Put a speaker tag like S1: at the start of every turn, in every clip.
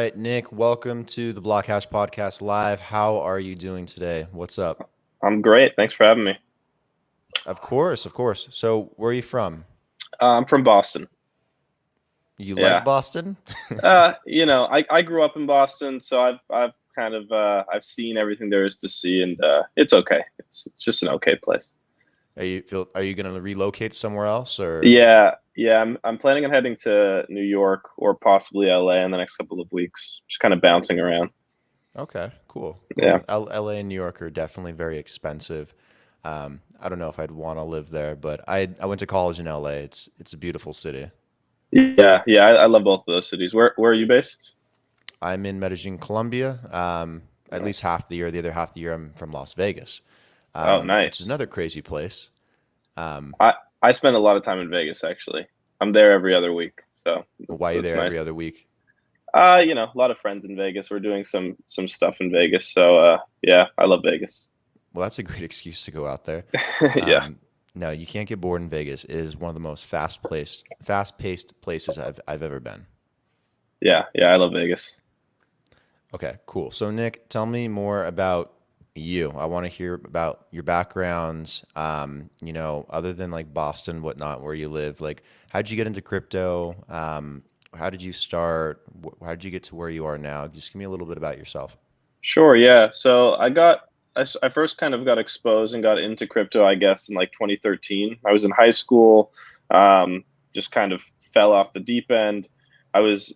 S1: right, Nick, welcome to the BlockHash podcast live. How are you doing today? What's up?
S2: I'm great. Thanks for having me.
S1: Of course, of course. So, where are you from?
S2: I'm from Boston.
S1: You like
S2: Yeah.
S1: Boston?
S2: I grew up in Boston, so I've kind of I've seen everything there is to see, and it's okay. It's just an okay place.
S1: Are you going to relocate somewhere else or
S2: Yeah. I'm planning on heading to New York or possibly LA in the next couple of weeks. Just kind of bouncing around.
S1: Okay, cool.
S2: Yeah.
S1: Cool. LA and New York are definitely very expensive. I don't know if I'd want to live there, but I went to college in LA. It's a beautiful city.
S2: Yeah. I love both of those cities. Where are you based?
S1: I'm in Medellin, Colombia. At least
S2: Nice.
S1: half the year. The other half the year, I'm from Las Vegas,
S2: Oh,
S1: which is
S2: nice.
S1: another crazy place. Um,
S2: I spend a lot of time in Vegas actually. I'm there every other week, so
S1: why are you
S2: that's
S1: there every
S2: nice.
S1: other week?
S2: A lot of friends in Vegas. We're doing some stuff in Vegas. So yeah, I love Vegas.
S1: Well, that's a great excuse to go out there.
S2: Yeah.
S1: No, you can't get bored in Vegas. It is one of the most fast-paced places I've ever been.
S2: Yeah, I love Vegas.
S1: Okay, cool. So Nick, tell me more about you. I want to hear about your backgrounds. Other than like Boston, whatnot, where you live. Like, how did you get into crypto? How did you start? How did you get to where you are now? Just give me a little bit about yourself.
S2: Sure, yeah. So I first kind of got exposed and got into crypto, I guess, in like 2013. I was in high school, just kind of fell off the deep end. I was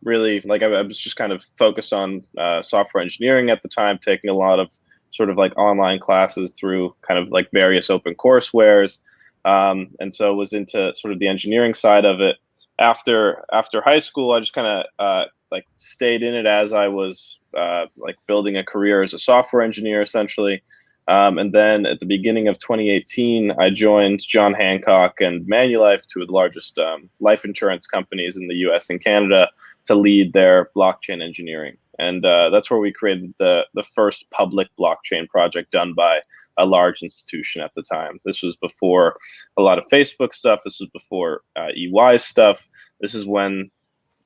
S2: really like I was just kind of focused on software engineering at the time, taking a lot of sort of like online classes through kind of like various open courseware, and so was into sort of the engineering side of it. After high school, I just kind of like stayed in it as I was like building a career as a software engineer, essentially. And then at the beginning of 2018, I joined John Hancock and Manulife, two of the largest life insurance companies in the U.S. and Canada, to lead their blockchain engineering. And that's where we created the first public blockchain project done by a large institution at the time. This was before a lot of Facebook stuff. This was before EY stuff. This is when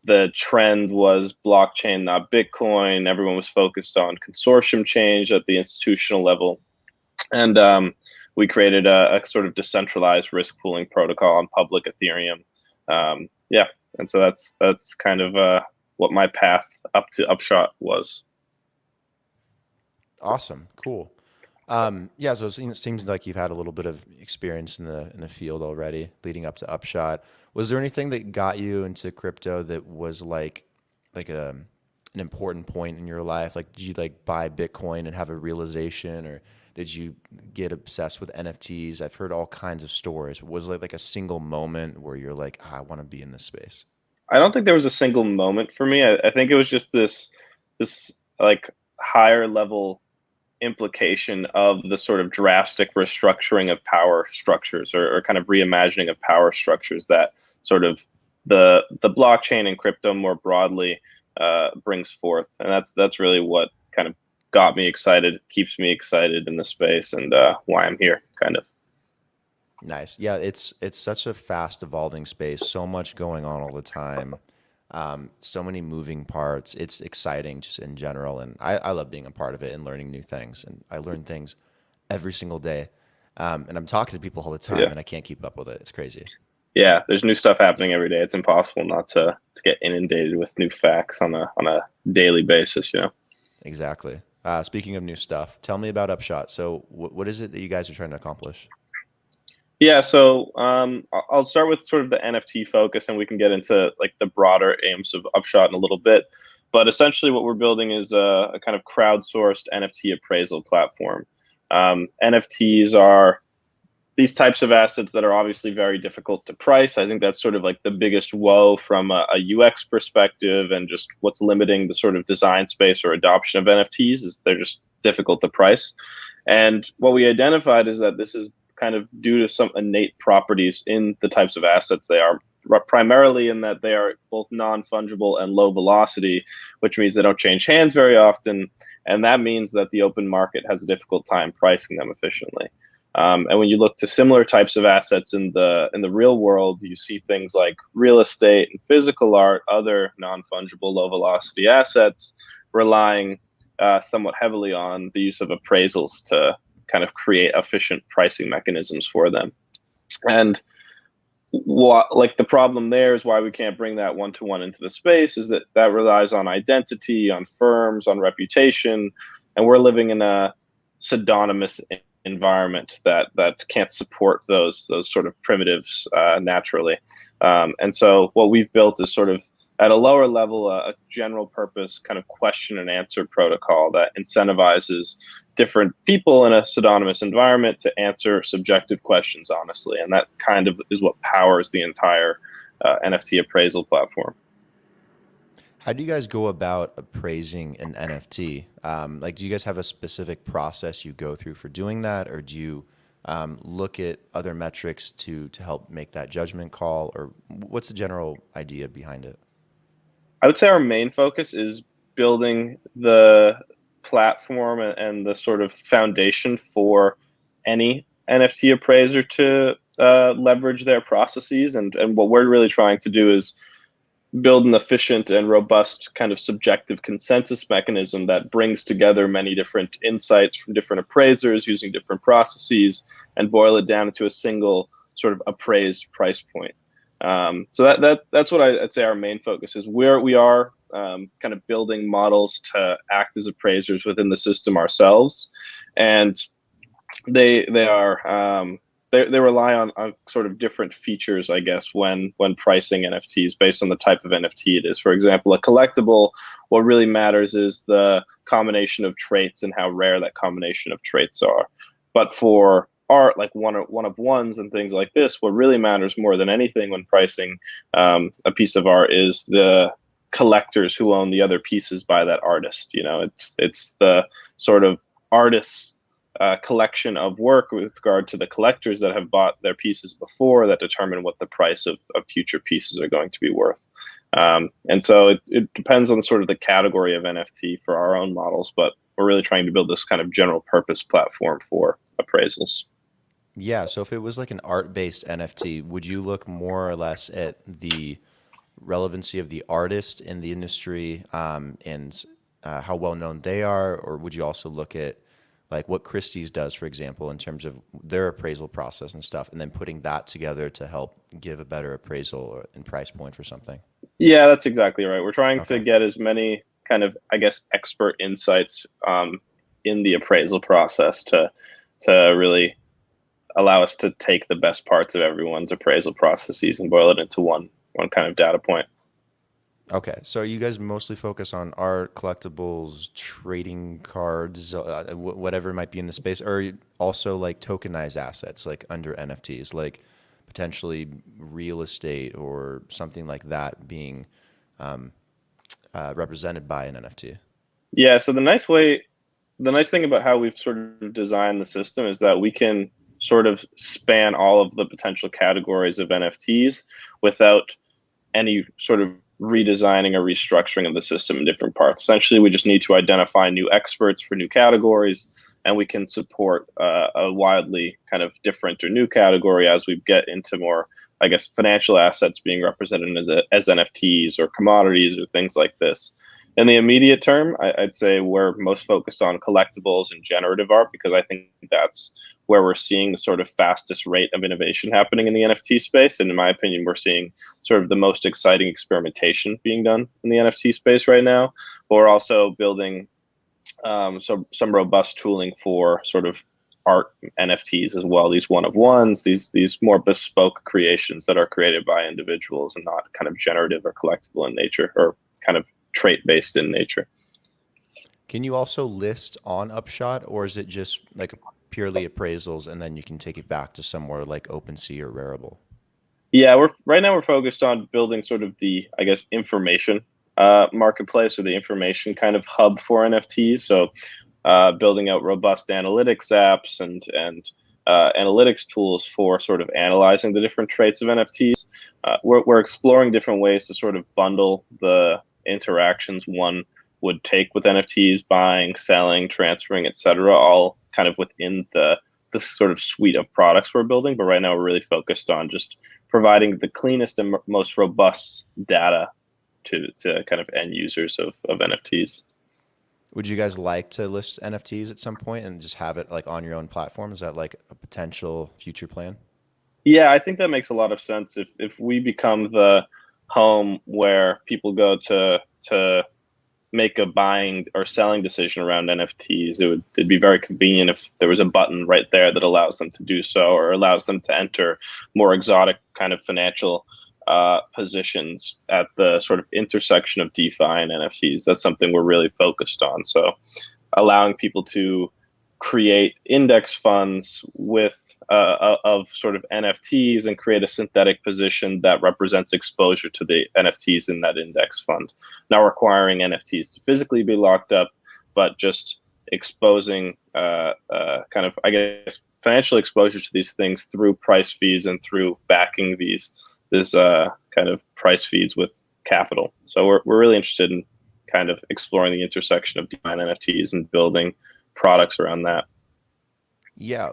S2: the trend was blockchain, not Bitcoin. Everyone was focused on consortium change at the institutional level. And we created a sort of decentralized risk pooling protocol on public Ethereum. Yeah. And so that's kind of what my path up to Upshot was.
S1: Awesome, cool. Yeah, so it seems like you've had a little bit of experience in the field already, leading up to Upshot. Was there anything that got you into crypto that was like an important point in your life? Like, did you like buy Bitcoin and have a realization, or did you get obsessed with NFTs? I've heard all kinds of stories. Was it like a single moment where you're like, I want to be in this space?
S2: I don't think there was a single moment for me. I think it was just this like higher level implication of the sort of drastic restructuring of power structures, or kind of reimagining of power structures that sort of the blockchain and crypto more broadly brings forth, and that's really what kind of got me excited, keeps me excited in the space, and why I'm here, kind of.
S1: Nice. Yeah, it's such a fast evolving space. So much going on all the time. So many moving parts. It's exciting just in general, and I love being a part of it and learning new things. And I learn things every single day. And I'm talking to people all the time,
S2: Yeah,
S1: and I can't keep up with it. It's crazy.
S2: yeah. There's new stuff happening every day. It's impossible not to get inundated with new facts on a daily basis.
S1: Exactly. Speaking of new stuff, tell me about Upshot. So, what is it that you guys are trying to accomplish?
S2: Yeah, so I'll start with sort of the NFT focus, and we can get into like the broader aims of Upshot in a little bit. But essentially, what we're building is a kind of crowdsourced NFT appraisal platform. NFTs are these types of assets that are obviously very difficult to price. I think that's sort of like the biggest woe from a UX perspective, and just what's limiting the sort of design space or adoption of NFTs is they're just difficult to price. And what we identified is that this is kind of due to some innate properties in the types of assets they are, primarily in that they are both non-fungible and low velocity, which means they don't change hands very often. And that means that the open market has a difficult time pricing them efficiently. And when you look to similar types of assets in the real world, you see things like real estate and physical art, other non-fungible low velocity assets, relying somewhat heavily on the use of appraisals to kind of create efficient pricing mechanisms for them. And like the problem there is why we can't bring that one-to-one into the space is that that relies on identity, on firms, on reputation, and we're living in a pseudonymous environment that can't support those sort of primitives naturally. And so what we've built is sort of at a lower level a general purpose kind of question and answer protocol that incentivizes different people in a pseudonymous environment to answer subjective questions honestly, and that kind of is what powers the entire NFT appraisal platform.
S1: How do you guys go about appraising an NFT? Like, do you guys have a specific process you go through for doing that, or do you look at other metrics to help make that judgment call, or what's the general idea behind it?
S2: I would say our main focus is building the platform and the sort of foundation for any NFT appraiser to leverage their processes. And what we're really trying to do is build an efficient and robust kind of subjective consensus mechanism that brings together many different insights from different appraisers using different processes and boil it down into a single sort of appraised price point. So that's what I'd say our main focus is. We are kind of building models to act as appraisers within the system ourselves, and they rely on sort of different features, I guess, when pricing NFTs based on the type of NFT it is. For example, a collectible, what really matters is the combination of traits and how rare that combination of traits are. But for art, like one of ones and things like this, what really matters more than anything when pricing a piece of art is the collectors who own the other pieces by that artist. You know, it's the sort of artist's collection of work with regard to the collectors that have bought their pieces before that determine what the price of future pieces are going to be worth. And so it depends on sort of the category of NFT for our own models, but we're really trying to build this kind of general purpose platform for appraisals.
S1: Yeah, so if it was like an art-based NFT, would you look more or less at the relevancy of the artist in the industry, and how well known they are, or would you also look at like what Christie's does, for example, in terms of their appraisal process and stuff, and then putting that together to help give a better appraisal and price point for something?
S2: Yeah, that's exactly right. We're trying to
S1: Okay.
S2: get as many kind of, I guess, expert insights in the appraisal process to really allow us to take the best parts of everyone's appraisal processes and boil it into one kind of data point.
S1: Okay, so you guys mostly focus on art, collectibles, trading cards, whatever might be in the space, or also like tokenized assets, like under NFTs, like potentially real estate or something like that being represented by an NFT.
S2: Yeah, so the nice thing about how we've sort of designed the system is that we can sort of span all of the potential categories of NFTs without any sort of redesigning or restructuring of the system in different parts. Essentially, we just need to identify new experts for new categories, and we can support a wildly kind of different or new category as we get into more, I guess, financial assets being represented as NFTs or commodities or things like this. In the immediate term, I'd say we're most focused on collectibles and generative art because I think that's where we're seeing the sort of fastest rate of innovation happening in the NFT space. And in my opinion, we're seeing sort of the most exciting experimentation being done in the NFT space right now. But we're also building some robust tooling for sort of art NFTs as well. These one of ones, these more bespoke creations that are created by individuals and not kind of generative or collectible in nature or kind of trait based in nature.
S1: Can you also list on Upshot, or is it just like purely appraisals and then you can take it back to somewhere like OpenSea or Rarible?
S2: Yeah, right now we're focused on building sort of the, I guess, information marketplace or the information kind of hub for NFTs. So building out robust analytics apps and analytics tools for sort of analyzing the different traits of NFTs. We're exploring different ways to sort of bundle the interactions one would take with NFTs, buying, selling, transferring, etc., all kind of within the the sort of suite of products we're building. But right now we're really focused on just providing the cleanest and most robust data to kind of end users of NFTs.
S1: Would you guys like to list NFTs at some point and just have it like on your own platform? Is that like a potential future plan?
S2: Yeah, I think that makes a lot of sense. If we become the home where people go to make a buying or selling decision around NFTs, it'd be very convenient if there was a button right there that allows them to do so, or allows them to enter more exotic kind of financial positions at the sort of intersection of DeFi and NFTs. That's something we're really focused on. So allowing people to create index funds with of sort of NFTs and create a synthetic position that represents exposure to the NFTs in that index fund. Not requiring NFTs to physically be locked up, but just exposing kind of, I guess, financial exposure to these things through price feeds and through backing this kind of price feeds with capital. So we're really interested in kind of exploring the intersection of DeFi and NFTs and building products around that.
S1: Yeah.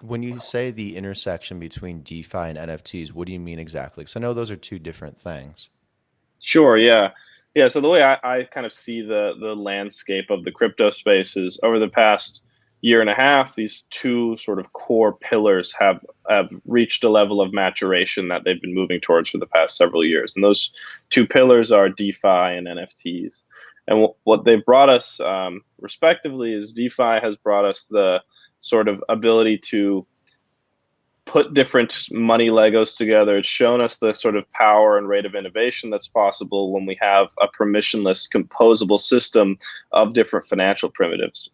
S1: When you say the intersection between DeFi and NFTs, what do you mean exactly? Because I know those are two different things.
S2: Sure. Yeah. Yeah. So the way I kind of see the landscape of the crypto space is over the past year and a half, these two sort of core pillars have reached a level of maturation that they've been moving towards for the past several years. And those two pillars are DeFi and NFTs. And what they've brought us, respectively, is DeFi has brought us the sort of ability to put different money Legos together. It's shown us the sort of power and rate of innovation that's possible when we have a permissionless composable system of different financial primitives.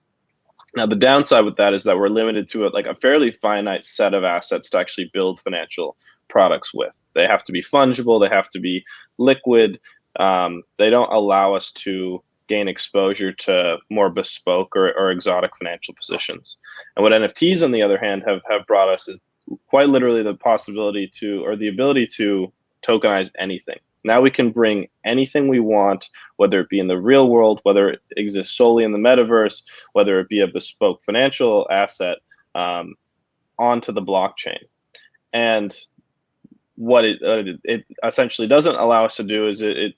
S2: Now, the downside with that is that we're limited to a fairly finite set of assets to actually build financial products with. They have to be fungible. They have to be liquid. They don't allow us to gain exposure to more bespoke or exotic financial positions. And what NFTs, on the other hand, have brought us is quite literally the possibility to, or the ability to, tokenize anything. Now we can bring anything we want, whether it be in the real world, whether it exists solely in the metaverse, whether it be a bespoke financial asset, onto the blockchain. And what it essentially doesn't allow us to do is it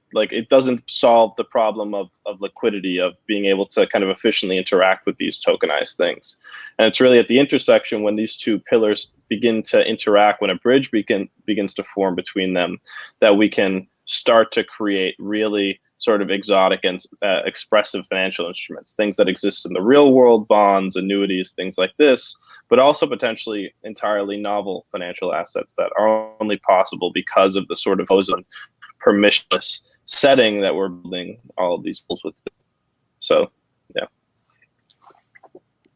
S2: doesn't solve the problem of liquidity, of being able to kind of efficiently interact with these tokenized things. And it's really at the intersection when these two pillars begin to interact, when a bridge begins to form between them, that we can start to create really sort of exotic and expressive financial instruments, things that exist in the real world, bonds, annuities, things like this, but also potentially entirely novel financial assets that are only possible because of the sort of permissionless setting that we're building all of these tools with. So, yeah.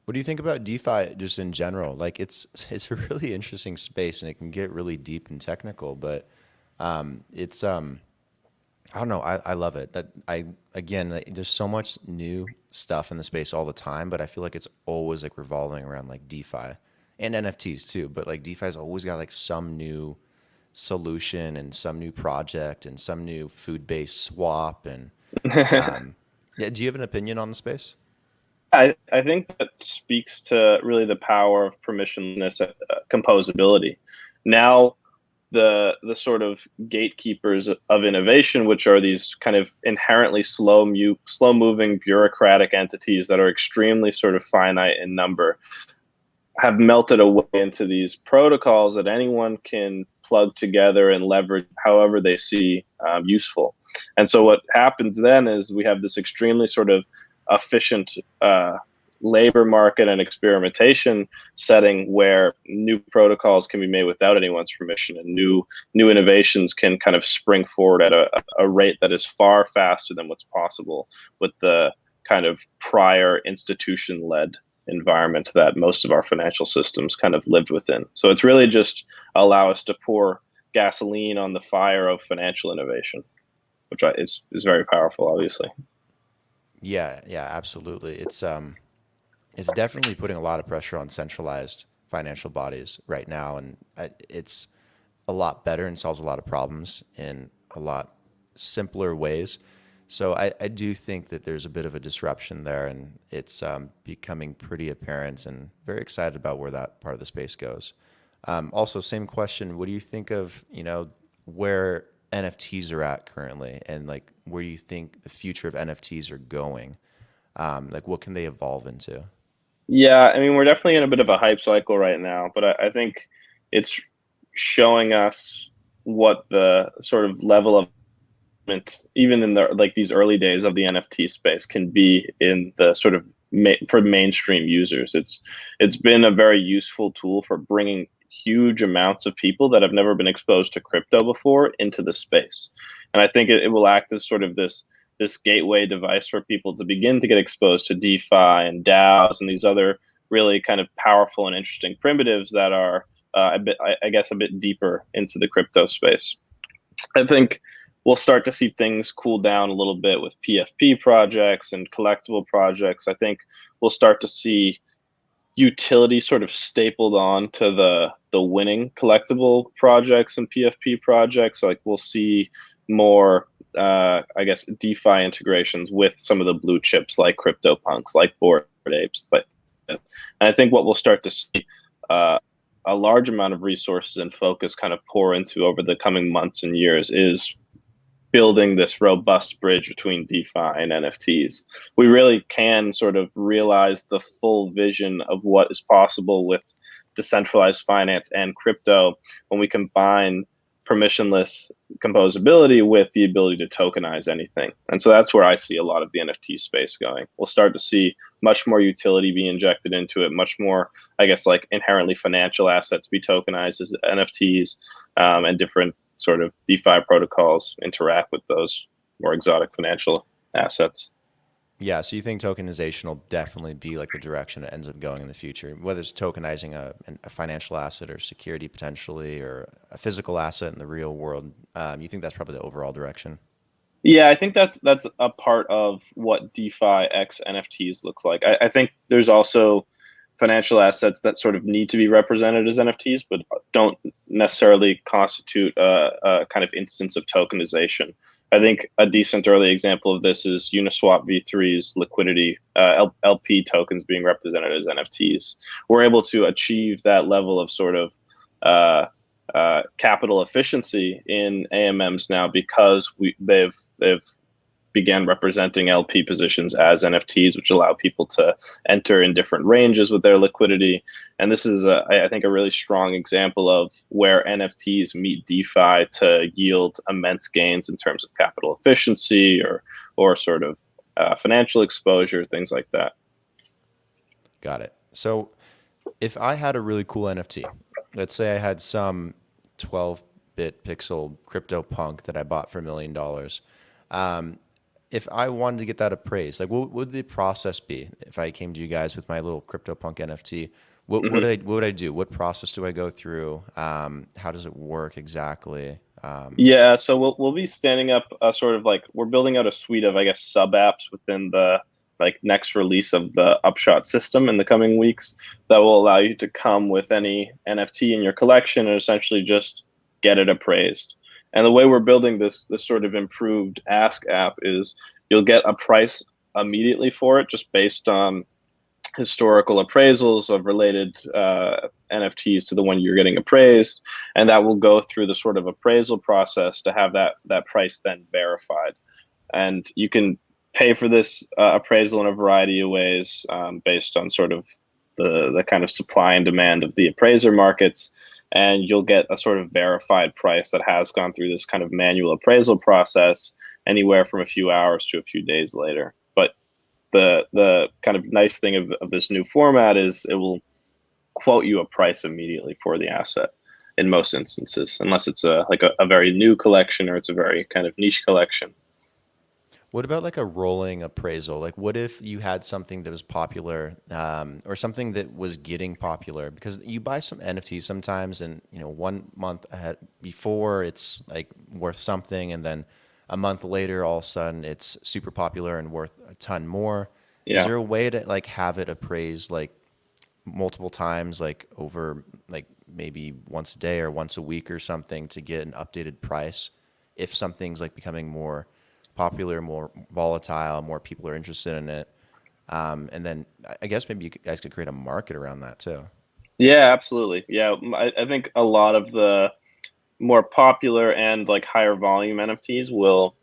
S1: What do you think about DeFi just in general? Like it's a really interesting space and it can get really deep and technical, but it's I don't know. I love it. There's so much new stuff in the space all the time, but I feel like it's always like revolving around like DeFi and NFTs too. But like DeFi's always got like some new solution and some new project and some new food-based swap. And yeah, do you have an opinion on the space?
S2: I think that speaks to really the power of permissionless composability. Now, the sort of gatekeepers of innovation, which are these kind of inherently slow-moving bureaucratic entities that are extremely sort of finite in number, have melted away into these protocols that anyone can plug together and leverage however they see useful. And so what happens then is we have this extremely sort of efficient labor market and experimentation setting where new protocols can be made without anyone's permission, and new innovations can kind of spring forward at a rate that is far faster than what's possible with the kind of prior institution-led environment that most of our financial systems kind of lived within. So it's really just allow us to pour gasoline on the fire of financial innovation, which is very powerful, obviously.
S1: Yeah, absolutely. It's definitely putting a lot of pressure on centralized financial bodies right now, and it's a lot better and solves a lot of problems in a lot simpler ways. So I do think that there's a bit of a disruption there, and it's becoming pretty apparent, and very excited about where that part of the space goes. Also, same question. What do you think of, where NFTs are at currently, and like where you think the future of NFTs are going? Like what can they evolve into?
S2: Yeah, I mean, we're definitely in a bit of a hype cycle right now, but I think it's showing us what the sort of level of even in the like these early days of the NFT space can be in the sort of for mainstream users. It's been a very useful tool for bringing huge amounts of people that have never been exposed to crypto before into the space, and I think it will act as sort of this gateway device for people to begin to get exposed to DeFi and DAOs and these other really kind of powerful and interesting primitives that are a bit, I guess, a bit deeper into the crypto space. I think we'll start to see things cool down a little bit with PFP projects and collectible projects. I think we'll start to see utility sort of stapled on to the winning collectible projects and PFP projects. Like we'll see more, I guess, DeFi integrations with some of the blue chips like CryptoPunks, like Bored Apes. Like, and I think what we'll start to see a large amount of resources and focus kind of pour into over the coming months and years is building this robust bridge between DeFi and NFTs. We really can sort of realize the full vision of what is possible with decentralized finance and crypto when we combine permissionless composability with the ability to tokenize anything. And so that's where I see a lot of the NFT space going. We'll start to see much more utility be injected into it, much more, I guess, like inherently financial assets be tokenized as NFTs, and different sort of DeFi protocols interact with those more exotic financial assets.
S1: Yeah, so you think tokenization will definitely be like the direction it ends up going in the future, whether it's tokenizing a financial asset or security potentially, or a physical asset in the real world. You think that's probably the overall direction?
S2: Yeah, I think that's a part of what DeFi X NFTs looks like. I think there's also financial assets that sort of need to be represented as NFTs, but don't necessarily constitute a kind of instance of tokenization. I think a decent early example of this is Uniswap V3's liquidity LP tokens being represented as NFTs. We're able to achieve that level of sort of capital efficiency in AMMs now because they've began representing LP positions as NFTs, which allow people to enter in different ranges with their liquidity. And this is, I think, a really strong example of where NFTs meet DeFi to yield immense gains in terms of capital efficiency or sort of financial exposure, things like that.
S1: Got it. So if I had a really cool NFT, let's say I had some 12-bit pixel crypto punk that I bought for $1 million. If I wanted to get that appraised, like what would the process be if I came to you guys with my little CryptoPunk NFT? What would I do? What process do I go through? How does it work exactly?
S2: Yeah, so we'll be standing up a sort of like we're building out a suite of, I guess, sub apps within the like next release of the Upshot system in the coming weeks that will allow you to come with any NFT in your collection and essentially just get it appraised. And the way we're building this sort of improved Ask app is you'll get a price immediately for it just based on historical appraisals of related NFTs to the one you're getting appraised. And that will go through the sort of appraisal process to have that price then verified. And you can pay for this appraisal in a variety of ways based on sort of the kind of supply and demand of the appraiser markets. And you'll get a sort of verified price that has gone through this kind of manual appraisal process anywhere from a few hours to a few days later. But the kind of nice thing of this new format is it will quote you a price immediately for the asset in most instances, unless it's a very new collection or it's a very kind of niche collection.
S1: What about like a rolling appraisal? Like, what if you had something that was popular, or something that was getting popular? Because you buy some NFTs sometimes, and 1 month ahead before it's like worth something, and then a month later, all of a sudden, it's super popular and worth a ton more. Is
S2: Yeah.
S1: there a way to like have it appraised like multiple times, like over like maybe once a day or once a week or something, to get an updated price if something's like becoming more popular, more volatile, more people are interested in it. And then I guess maybe you guys could create a market around that too.
S2: Yeah, absolutely. Yeah, I think a lot of the more popular and like higher volume NFTs will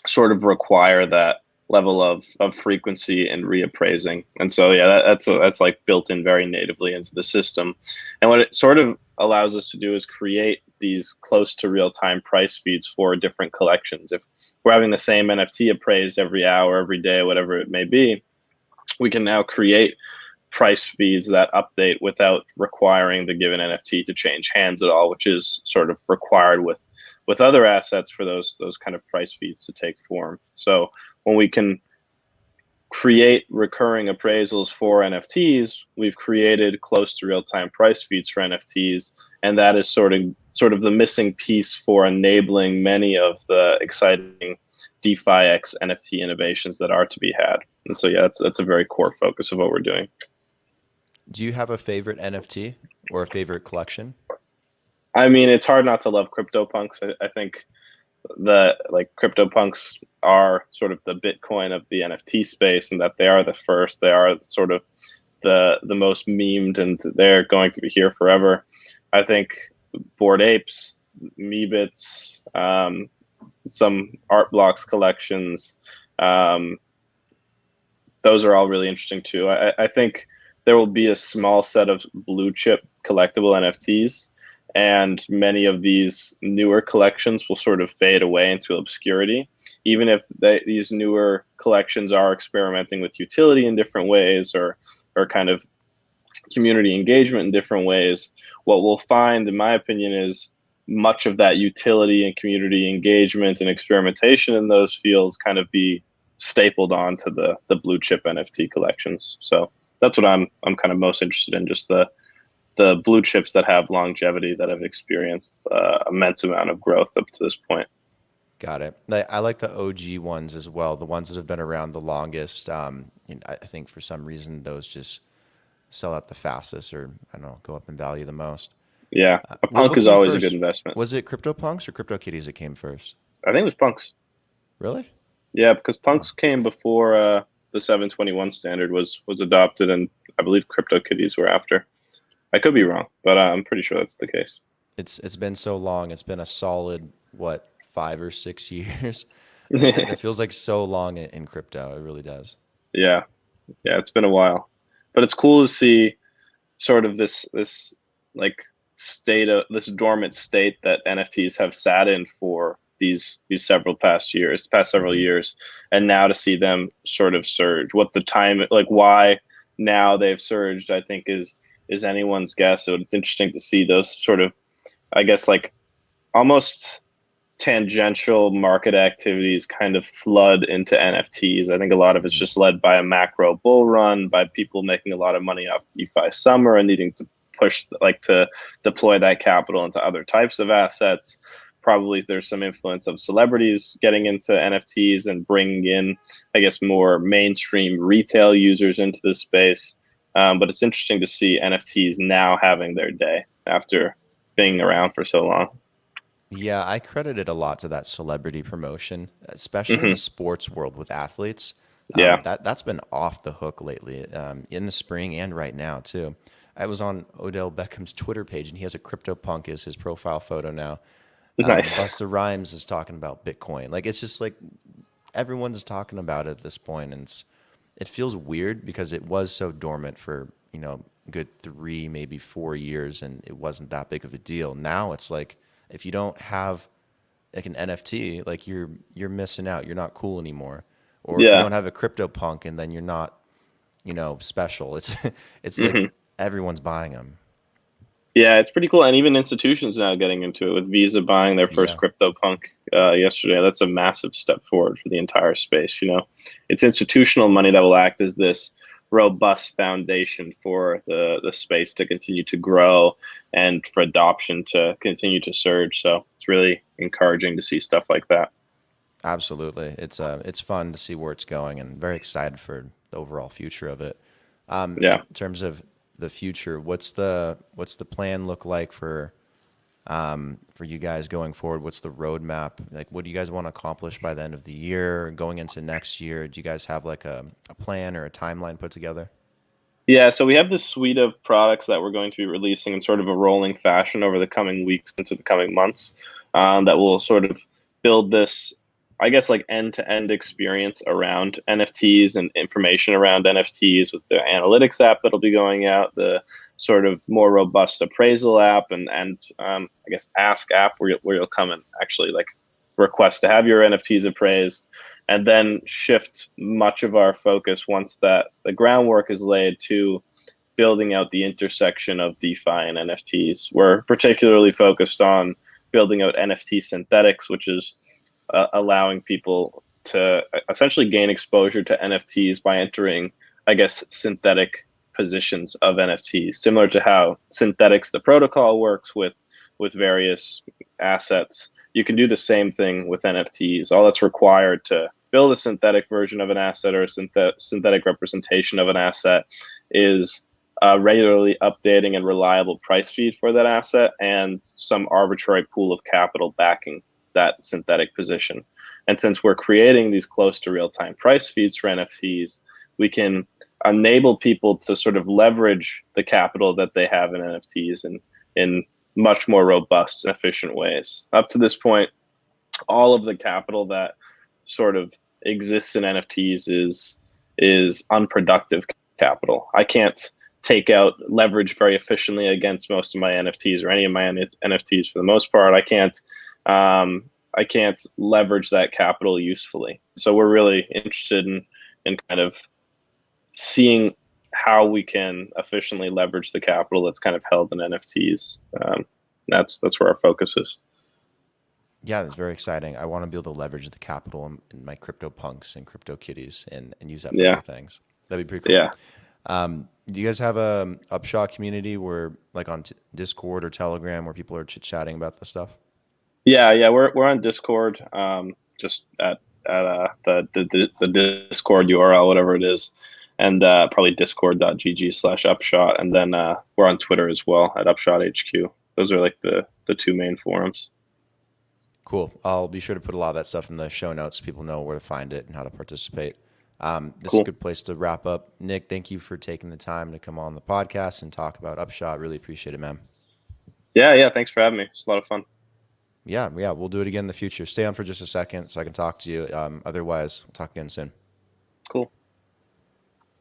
S2: sort of require that level of frequency and reappraising. And so yeah, that's like built in very natively into the system. And what it sort of allows us to do is create these close to real time price feeds for different collections. If we're having the same NFT appraised every hour, every day, whatever it may be, we can now create price feeds that update without requiring the given NFT to change hands at all, which is sort of required with other assets for those kind of price feeds to take form. So when we can create recurring appraisals for NFTs, we've created close to real-time price feeds for NFTs, and that is sort of the missing piece for enabling many of the exciting DeFi X NFT innovations that are to be had. And so yeah, that's a very core focus of what we're doing.
S1: Do you have a favorite NFT or a favorite collection?
S2: I mean, it's hard not to love CryptoPunks. I think the like CryptoPunks are sort of the Bitcoin of the NFT space, and that they are the first. They are sort of the most memed, and they're going to be here forever. I think Bored Apes, Meebits, some Art Blocks collections, those are all really interesting too. I think there will be a small set of blue chip collectible NFTs, and many of these newer collections will sort of fade away into obscurity. Even if these newer collections are experimenting with utility in different ways, or kind of community engagement in different ways, what we'll find, in my opinion, is much of that utility and community engagement and experimentation in those fields kind of be stapled onto the blue chip NFT collections. So that's what I'm kind of most interested in, just the blue chips that have longevity, that have experienced immense amount of growth up to this point.
S1: Got it. I like the OG ones as well, the ones that have been around the longest. I think for some reason those just sell out the fastest, or I don't know, go up in value the most.
S2: Yeah, a punk is always a good investment.
S1: Was it CryptoPunks or CryptoKitties that came first?
S2: I think it was punks.
S1: Really?
S2: Yeah, because punks came before the 721 standard was adopted, and I believe CryptoKitties were after. I could be wrong, but I'm pretty sure that's the case.
S1: It's been so long. It's been a solid, what, 5 or 6 years? It feels like so long in crypto. It really does.
S2: Yeah, it's been a while, but it's cool to see sort of this like state of this dormant state that NFTs have sat in for these past several years, and now to see them sort of surge. What the time, like why now they've surged, I think is anyone's guess. So it's interesting to see those sort of, I guess, like almost tangential market activities kind of flood into NFTs. I think a lot of it's just led by a macro bull run, by people making a lot of money off DeFi summer and needing to push, like, to deploy that capital into other types of assets. Probably there's some influence of celebrities getting into NFTs and bringing in, I guess, more mainstream retail users into this space. But it's interesting to see NFTs now having their day after being around for so long.
S1: Yeah, I credit it a lot to that celebrity promotion, especially in the sports world with athletes.
S2: Yeah.
S1: That's been off the hook lately, in the spring and right now too. I was on Odell Beckham's Twitter page, and he has a CryptoPunk as his profile photo now.
S2: Nice.
S1: Busta Rhymes is talking about Bitcoin. Like, it's just like everyone's talking about it at this point, and it feels weird because it was so dormant for, good 3, maybe 4 years, and it wasn't that big of a deal. Now it's like, if you don't have like an NFT, like you're missing out. You're not cool anymore. Or if you don't have a CryptoPunk, and then you're not, special. It's like everyone's buying them.
S2: Yeah, it's pretty cool. And even institutions now getting into it, with Visa buying their first CryptoPunk yesterday. That's a massive step forward for the entire space. It's institutional money that will act as this robust foundation for the space to continue to grow and for adoption to continue to surge. So it's really encouraging to see stuff like that.
S1: Absolutely. It's fun to see where it's going, and very excited for the overall future of it. In terms of the future, what's the plan look like for for you guys going forward? What's the roadmap? Like, what do you guys want to accomplish by the end of the year, going into next year? Do you guys have like a plan or a timeline put together?
S2: Yeah, so we have this suite of products that we're going to be releasing in sort of a rolling fashion over the coming weeks into the coming months, that will sort of build this, I guess, like end-to-end experience around NFTs and information around NFTs with the analytics app that'll be going out, the sort of more robust appraisal app, and I guess Ask app where you'll come and actually like request to have your NFTs appraised, and then shift much of our focus once that the groundwork is laid to building out the intersection of DeFi and NFTs. We're particularly focused on building out NFT synthetics, which is allowing people to essentially gain exposure to NFTs by entering, I guess, synthetic positions of NFTs, similar to how synthetics, the protocol, works with various assets. You can do the same thing with NFTs. All that's required to build a synthetic version of an asset or a synthetic representation of an asset is regularly updating and reliable price feed for that asset and some arbitrary pool of capital backing that synthetic position. And since we're creating these close to real-time price feeds for NFTs, we can enable people to sort of leverage the capital that they have in NFTs in much more robust and efficient ways. Up to this point, all of the capital that sort of exists in NFTs is unproductive capital. I can't take out leverage very efficiently against most of my NFTs or any of my NFTs for the most part. I can't leverage that capital usefully. So we're really interested in kind of seeing how we can efficiently leverage the capital that's kind of held in NFTs. That's where our focus is.
S1: Yeah, that's very exciting. I want to be able to leverage the capital in my crypto punks and crypto kitties and use that for other things. That'd be pretty cool.
S2: Yeah.
S1: Do you guys have a Upshot community where, like, on Discord or Telegram, where people are chit chatting about this stuff?
S2: Yeah. We're on Discord. Just at the Discord URL, whatever it is, and probably discord.gg/upshot, and then we're on Twitter as well at Upshot HQ. Those are like the two main forums.
S1: Cool. I'll be sure to put a lot of that stuff in the show notes so people know where to find it and how to participate. This is a good place to wrap up. Nick, thank you for taking the time to come on the podcast and talk about Upshot. Really appreciate it, man.
S2: Yeah. Thanks for having me. It's a lot of fun.
S1: Yeah. We'll do it again in the future. Stay on for just a second so I can talk to you. Otherwise, we'll talk again soon.
S2: Cool.